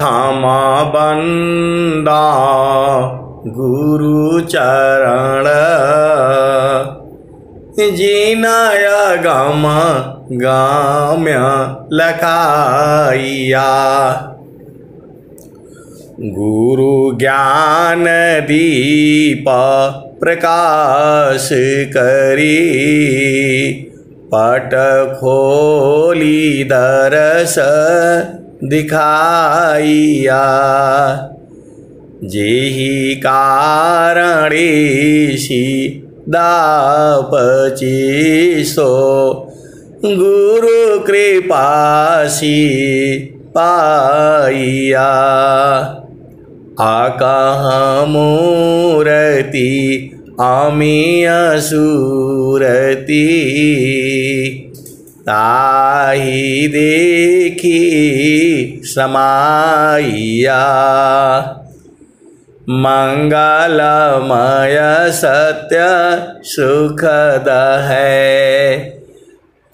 धामा बंदा गुरु चरण जीनाया गम गाम्य लखाइया। गुरु ज्ञान दीप प्रकाश करी पट खोली दरस दिखाइया। जेहि कारणेशि दापचिसो गुरु कृपासी पाइया। आकह मूरति अमीय सूरति ताहि देखी समाइया। मंगलमय सत्य सुखद है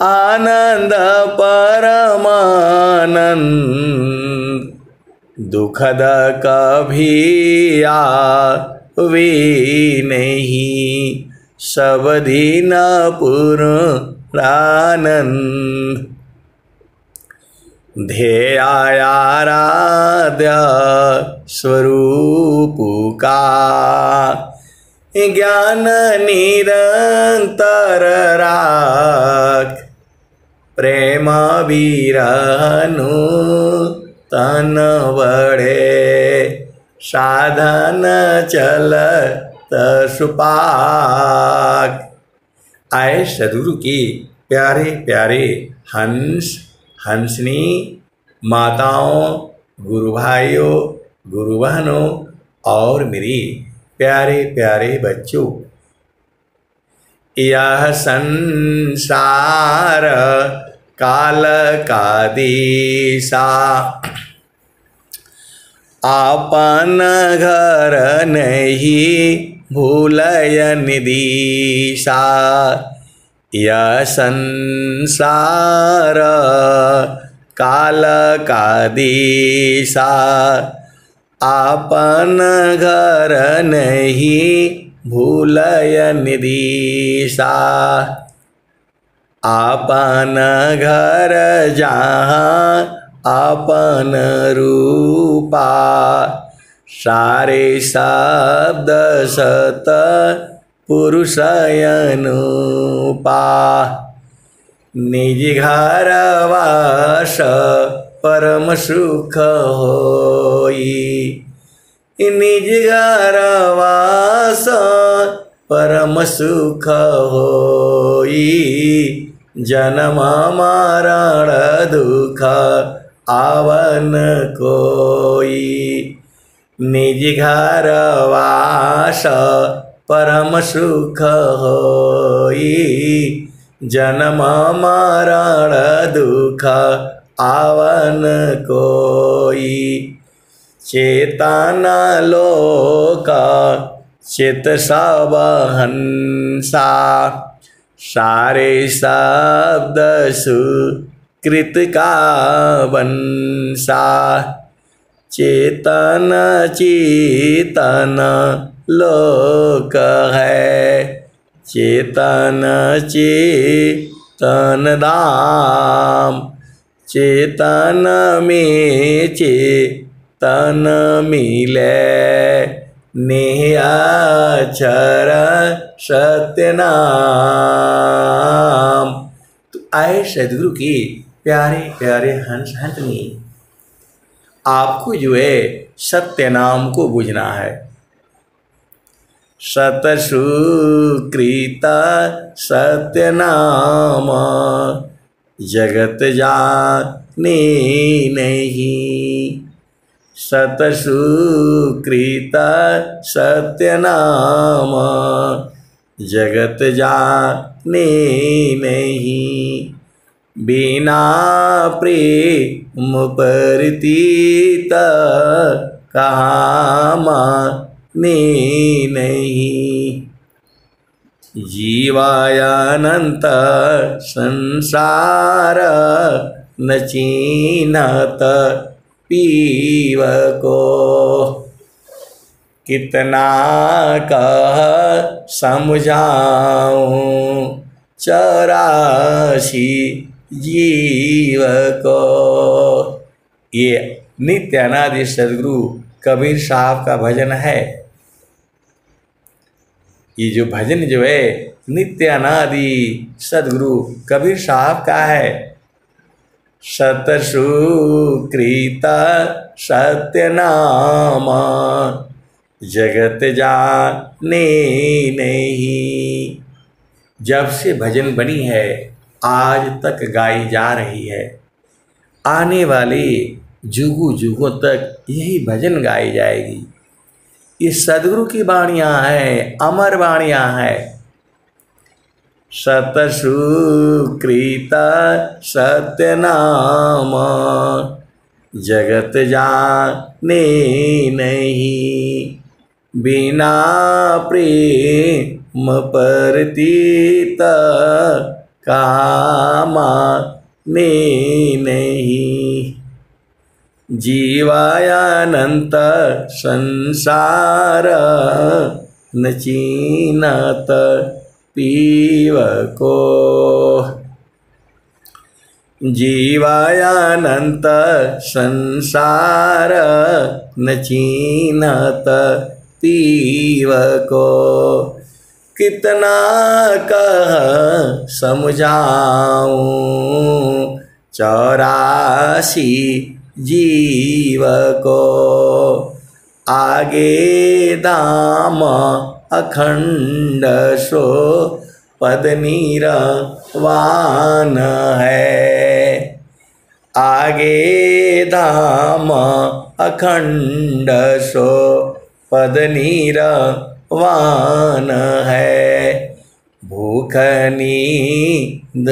आनंद परमानंद। दुखद कभी आवे नहीं सब दिन पूर्णानंद। ध्येयाराध्य स्वरूप का ज्ञान निरंतर राख। प्रेम विरहनु तन बढ़े साधन चलत सुपाक। आए सदगुरु के प्यारे प्यारे हंस हंसनी माताओं, गुरु भाइयों, गुरु बहनों और मेरी प्यारे प्यारे बच्चों, यह संसार काल का दिशा आपन घर नहीं भूलयन दिशा। यह संसार काल का दिशा आपन घर नहीं भूलयन दिशा। आपन घर जहाँ आपन रूपा सारे शब्द सत पुरुष अनुपा। निज घर वास परम सुख होई। निज घर वास परम सुख होई। जन्म मरण दुख आवन कोई। निज घर वास परम सुख होई। जन्म मरण दुख आवन कोई। चेतन लोक चित सब हंसा सारे शब्द सुकृत का वंशा। चेतन चेतन लोक है चेतन चेतन धाम। चेतन में चेतन मिले निहाचर सत्य नाम। तो आए सदगुरु की प्यारे प्यारे हंस हंसनी, आपको जो है सत्य नाम को बुझना है। सतसुकृत सत्य नाम जगत जाने नहीं। सतसुकृत सत्य नाम जगत जाने नहीं। बिना प्रेम परितीत कहाँ माने नहीं। जीवायानंत संसार न चीनत पीव को। कितना कह समझाऊं 84 जीव को। ये नित्य अनादि सदगुरु कबीर साहब का भजन है। ये जो भजन जो है नित्य अनादि सदगुरु कबीर साहब का है। सतसुकृत सत्य नाम जगत जाने नहीं। जब से भजन बनी है आज तक गाई जा रही है। आने वाले जुगों जुगों तक यही भजन गाई जाएगी। ये सदगुरु की वाणियाँ हैं, अमर वाणियाँ हैं। सतसुकृत सत्य नाम जगत जाने नहीं। बिना प्रेम परतीत कामाने नहीं। जीवायानंत संसार न चीनत पीव को। जीवायानंत संसार न चीनत पीव को। कितना कह समझाऊं 84 जीव को। आगे धाम अखंड सो पद निर्वाण है। आगे धाम अखंड सो पद निर्वाण है। भूख नींद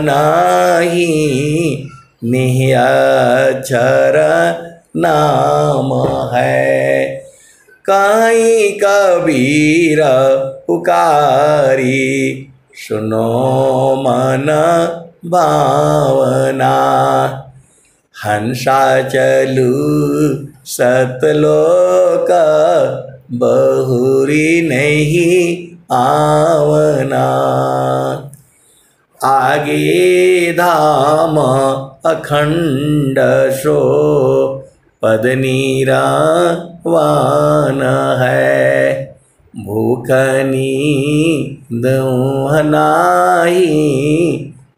नाही निहचर नाम है। काई कबीर पुकारी सुनो मन भावना। हंसा चलू सतलोक बहुरी नहीं आवना। आगे धाम अखंड सो पद निर्वाण है। भूख नींद नाही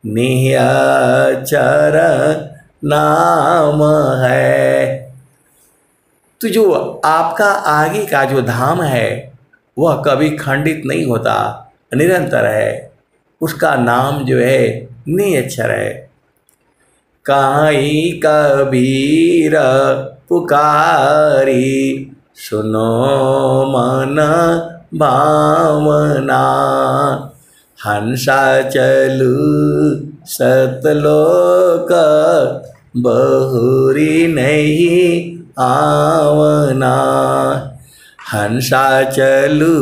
निहचर नाम है। तो जो आपका आगे का जो धाम है वह कभी खंडित नहीं होता, निरंतर है। उसका नाम जो है निअक्षर है। काई कबीर पुकारी सुनो मन भावना। हंसा चलू सतलोक बहुरी नहीं आवना। हंसा चलू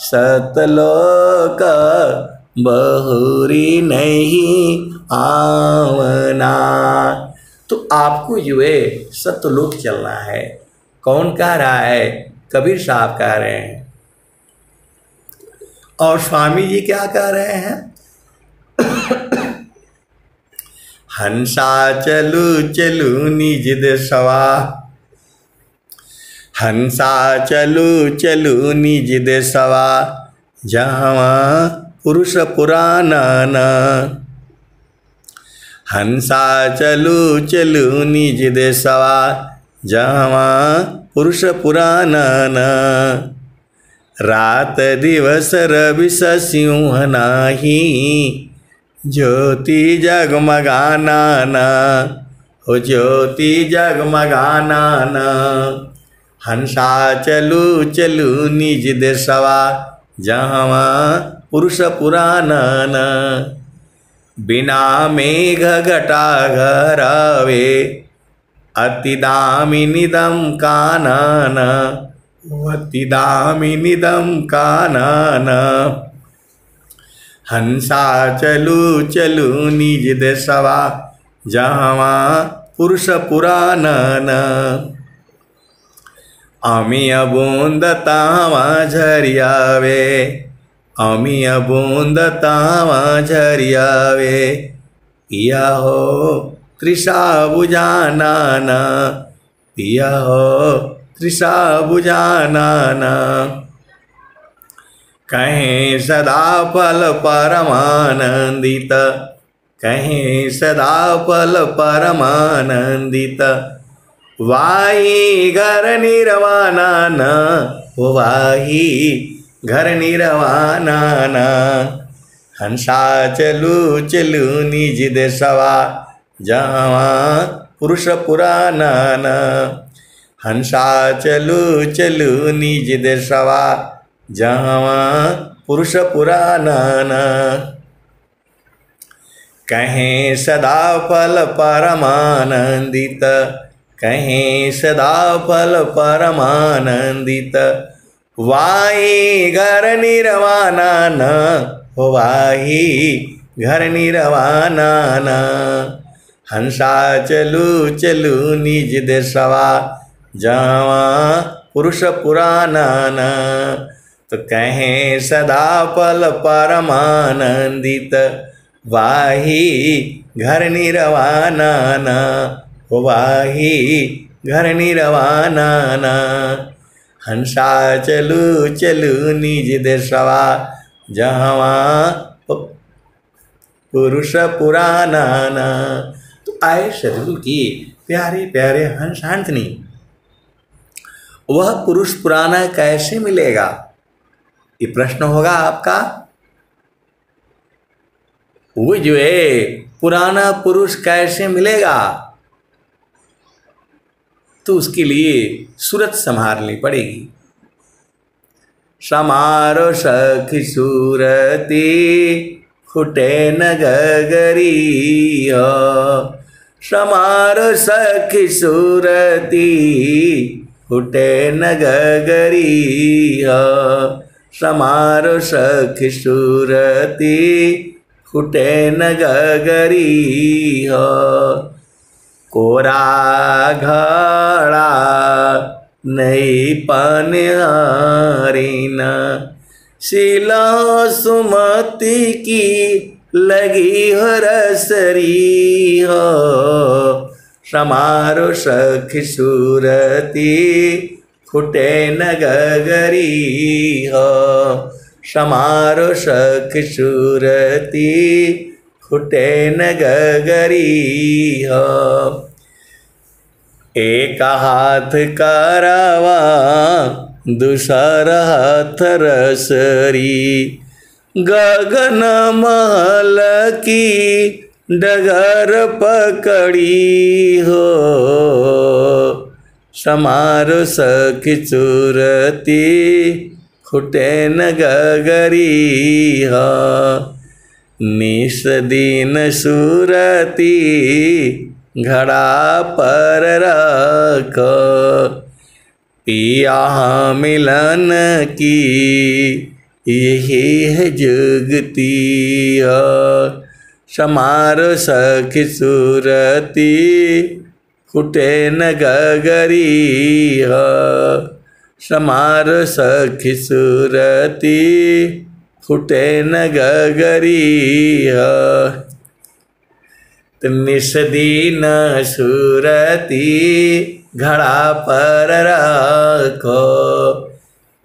सतलोक बहुरी नहीं आवना। तो आपको जो है सतलोक चलना है। कौन कह रहा है? कबीर साहब कह रहे हैं। और स्वामी जी क्या कह रहे हैं? हंसा चलू चलू निज देशवा। हंसा चलू चलू निज देशवा जहाँ पुरुष पुराना न। हंसा चलू चलू निज देशवा जहाँ पुरुष पुराना न। रात दिवस रवि सिंह नाही ज्योति जगमगाना न। हो ज्योति जगमगाना न। हंसा चलू चलू निज देशवा जहाँ पुरुष पुराना न। बिना मेघ घटा घरावे अति दामिनिदम कानन। अति दामिनिदम कानन। हंसा चलू चलू निज देशवा जहाँ पुरुष पुराणन अमिया बूंद तावा झरियावे अमिया बूंद तावा झरियावे पिया हो तृषा बुझाना पिया हो तृषा बुझाना कहीं सदा फल परमानंदित कहीं सदा फल परमानंदित वाही घर निर्वाणा न वाही घर निर्वाणा न हंसा चलू चलू निज देशवा जहाँ पुरुष पुराना न हंसा चलू चलू निज देशवा जहाँ पुरुष पुराना न कहीं सदा फल परमानंदित कहीं सदा फल परमानंदित वाही घर निर्वाणा न वाही घर निर्वाणा न हंसा चलू चलू निज देशवा जहाँ पुरुष पुराना न तो कहें सदा फल परमानंदित वाही घर निर्वाणा न वाही घर निर्वाणा न हंसा चलू चलू निज देशवा जहाँ पुरुष पुराना न। तो आए सदगुरु की प्यारे प्यारे हंस हंसनी, वह पुरुष पुराना कैसे मिलेगा, ये प्रश्न होगा आपका। वो जो है पुराना पुरुष कैसे मिलेगा, तो उसके लिए सूरत संभालनी पड़ेगी। समारो सखी सूरती फुटे न गगरी हो समारो सखी सूरती फुटे न गगरी हो समारो सखी सूरती फुटे न गगरी हो कोरा घड़ा नहीं पाने हारीना शिला सुमति की लगी हो रसरी हो समारो सखी सूरती फुटे न गगरी हो समारो सखी सूरती फुटे न गगरी हो एक हाथ करावा दूसरा हाथ रसरी गगन महल की डगर पकड़ी हो समारो सखी सूरती फुटे न गगरी हो निस दिन सूरती घड़ा पर रखो पिया मिलन की यही है जुगती हो समारो सखी सूरती फुटे न गगरी हो समारो सखी सूरती फुटे न गगरी हो निस दिन सूरती घड़ा पर रखो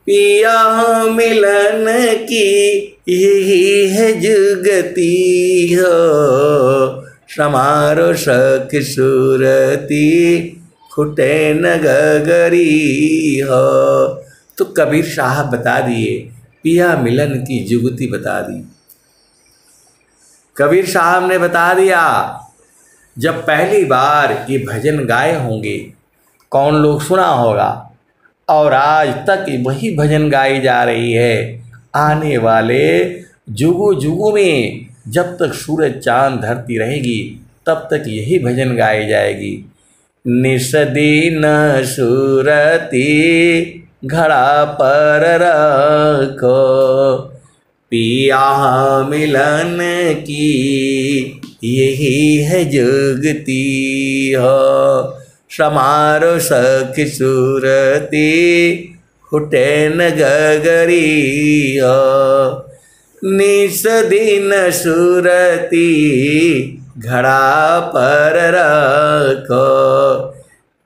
पिया मिलन की यही है जुगती हो समारो सखी सूरती फुटे न गगरी हो। तो कबीर साहब बता दिए, पिया मिलन की जुगती बता दी। कबीर साहब ने बता दिया, जब पहली बार ये भजन गाए होंगे, कौन लोग सुना होगा, और आज तक वही भजन गाई जा रही है। आने वाले जुगों जुगों में जब तक सूरज चांद धरती रहेगी, तब तक यही भजन गाई जाएगी। निस दिन सूरती घड़ा पर रखो पिया मिलन की यही है जुगती हो। समारो सखी सूरती हुटे न गगरी हो। निस दिन सुरती घड़ा पर रखो।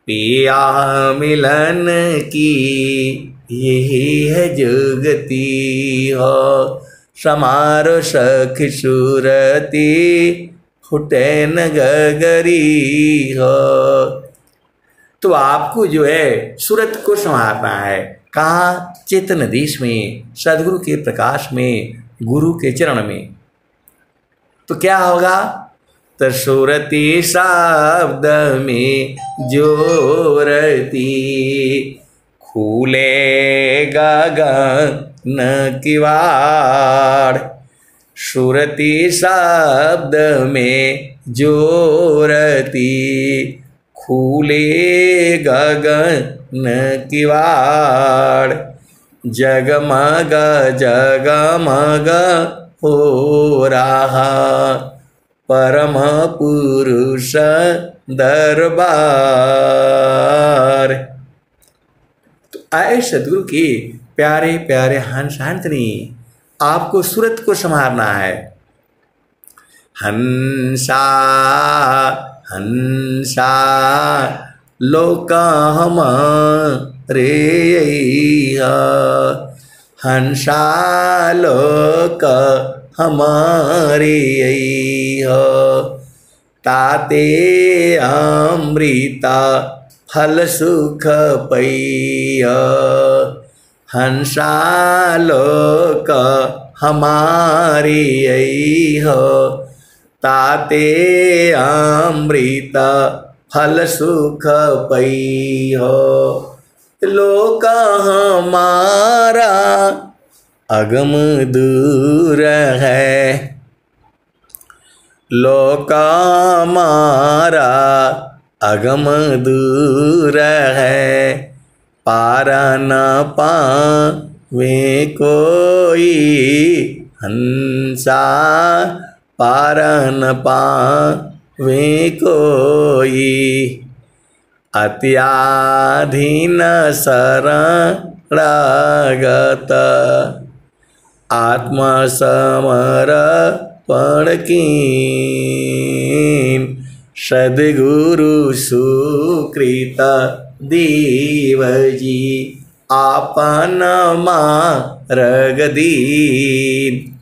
पिया मिलन की यही है जुगती हो। समारो सखी सूरती फुटे न गगरी हो। तो आपको जो है सूरत को संवारना है। कहाँ? चेतन देश में, सदगुरु के प्रकाश में, गुरु के चरण में। तो क्या होगा? तो सूरती शब्द में जोरती खुले गगन किवाड़। सूरती शब्द में जोरती खुले गगन किवाड़। जगमग जगमग हो रहा परम पुरुष दरबार। तो आए सदगुरु के प्यारे प्यारे हंस हंसनी, आपको सूरत को संभालना है। हंसा हंसा लोक हमारे हंसा लोक हमारे ताते अमृता फल सुख पैया। हंसा लोक हमारे ताते अमृता फल सुख पैया। लोक हमारा अगम दूर है। लोक हमारा अगम दूर है। पार न पावे कोई हंसा पार न पावे कोई। अत्याधीन शरणागत आत्मसमर्पण कीन। सद्गुरु सुकृत देव जी आपन मार्ग दीन।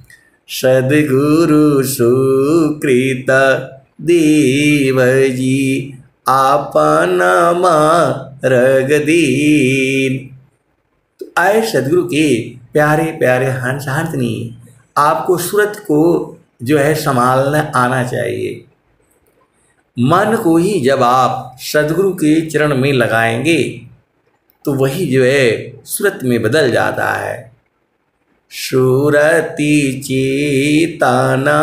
सद्गुरु सुकृत देव जी आपन मार्ग दीन। तो आए सदगुरु के प्यारे प्यारे हंस हंसनी, आपको सूरत को जो है संभालना आना चाहिए। मन को ही जब आप सदगुरु के चरण में लगाएंगे तो वही जो है सूरत में बदल जाता है। सूरती चेतना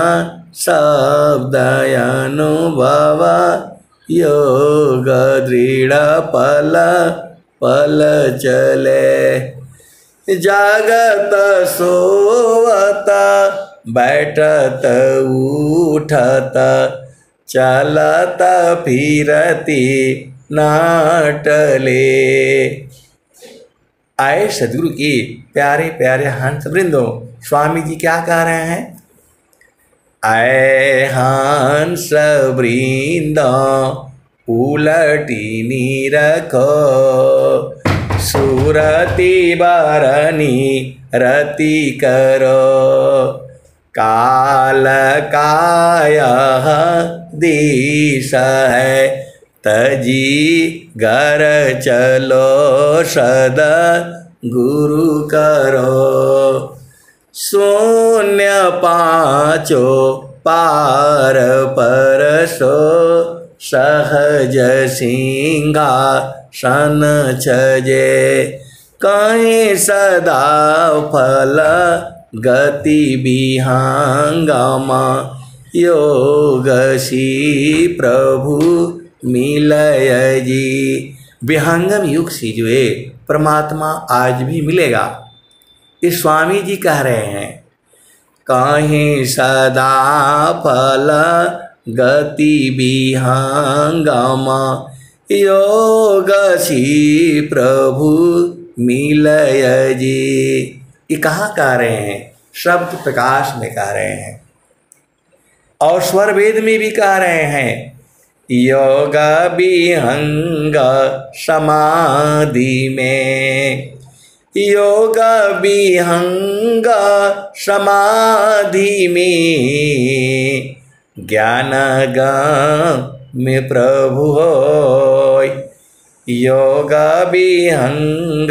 शब्द अनुभव योग दृढ़ पल पल चले। जागत सोवत बैठत उठत चलत फिरती नाटले। आए सदगुरु के प्यारे प्यारे हंस वृंदों, स्वामी जी क्या कह रहे हैं? आए हंस वृंद उलटी रखो। सूरती बरनी रति करो। काल काय दिश है तजी घर चलो सद गुरु करो। शून्य पाँचो पार परसो सहज सिंहासन छजे। कहीं सदा फल गति विहंगमा योग सी प्रभु मिलय जी। विहंगम युग से जो है परमात्मा आज भी मिलेगा, ये स्वामी जी कह रहे हैं। कहीं सदा फल गति विहंगमा योग सी प्रभु मिलय जी। ये कहाँ गा रहे हैं? शब्द प्रकाश में गा रहे हैं और स्वर वेद में भी कह रहे हैं। योग विहंग समाधि में, योग विहंग समाधि में, ज्ञान गम्य प्रभु होय। योग विहंग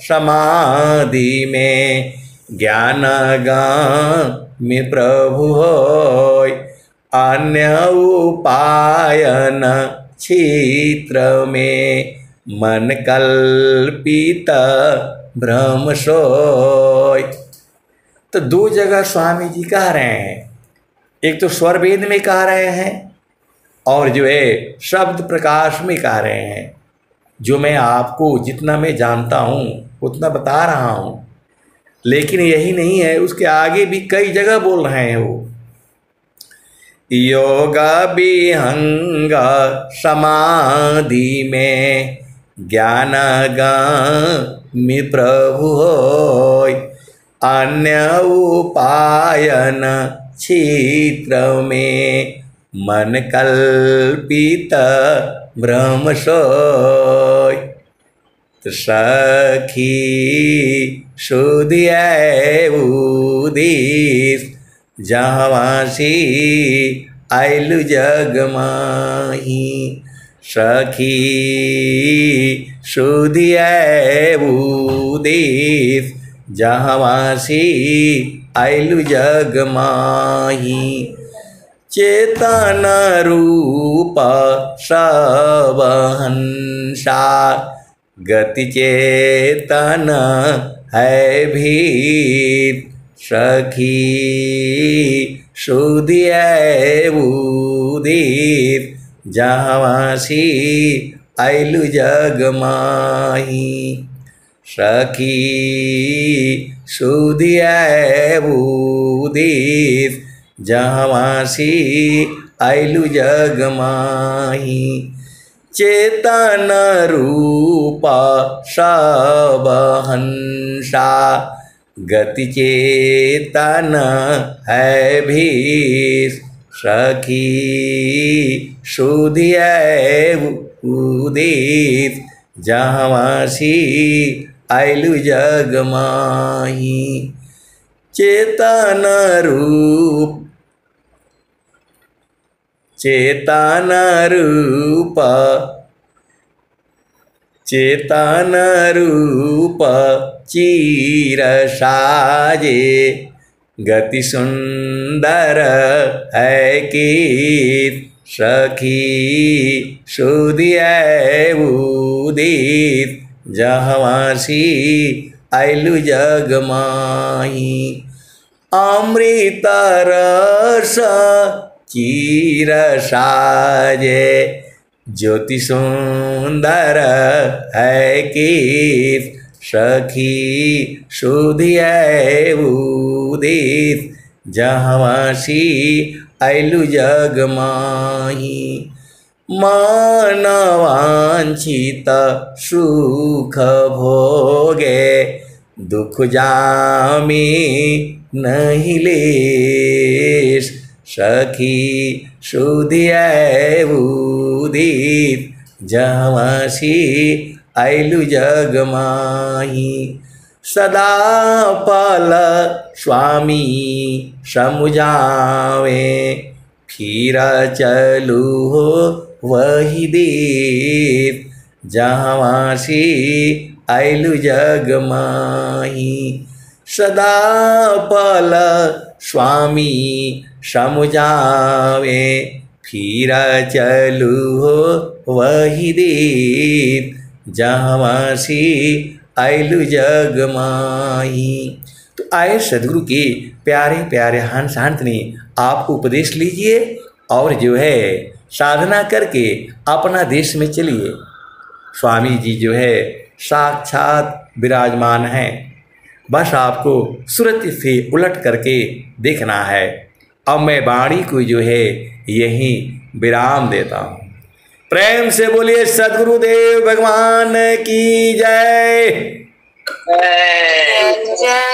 समाधि में, ज्ञान गम्य प्रभु होय। अन्य उपायन क्षेत्र में, मन कल्पित भ्रम सोय। तो दो जगह स्वामी जी कह रहे हैं, एक तो स्वर वेद में कह रहे हैं और जो है शब्द प्रकाश में कह रहे हैं। जो मैं आपको जितना मैं जानता हूँ उतना बता रहा हूँ, लेकिन यही नहीं है, उसके आगे भी कई जगह बोल रहे हैं वो। योग विहंग समाधि में, ज्ञान गम्य प्रभु होय। अन्य उपायन क्षेत्र में, मन कल्पित भ्रम सोय। सखी सुधियै उदिस, जहाँवासी आइलु जग माही। सखी सुधियै उदिस, जहाँवासी आइलु जग माही। चेतन रूप सब हंसा, गति चेतन है भीत। सखी सुधियै उदित, जहाँवासी आइलु जग माही। सखी सुधियै उदित, जहाँवासी आइलु जग माही। चेतन रूप सब हंसा, गति चेतन है भीष। सखी सुधियै उदित, जहाँवासी आइलु जग माही। चेतन रूप चेतन रूप चेतन रूप चीर साजे, गति सुंदर है कीत। सखी सुधियै उदित, जहाँवासी आइलु जग माही। अमृत रस चीर साजे, ज्योति सुंदर है कीत। सखी सुधियै उदित, जहाँवासी आइलु जग माही। मन वांछित सुख भोगे, दुख जामी नहीं लेस। सखी सुधियै उदित, जहाँवासी आइलु जग माही। सदा पल स्वामी समुझावे, फिर चलू वही दीप। जहाँवासी आइलु जग माही। सदा पल स्वामी समुझावे, फिर चलू वही दीप। जहाँवासी आइलु जग माही। तो आए सदगुरु के प्यारे प्यारे हंस ने आपको उपदेश लीजिए और जो है साधना करके अपना देश में चलिए। स्वामी जी जो है साक्षात विराजमान हैं, बस आपको सूरत से उलट करके देखना है। अब मैं वाणी को जो है यहीं विराम देता हूँ। प्रेम से बोलिए सद्गुरुदेव भगवान की जय। जय।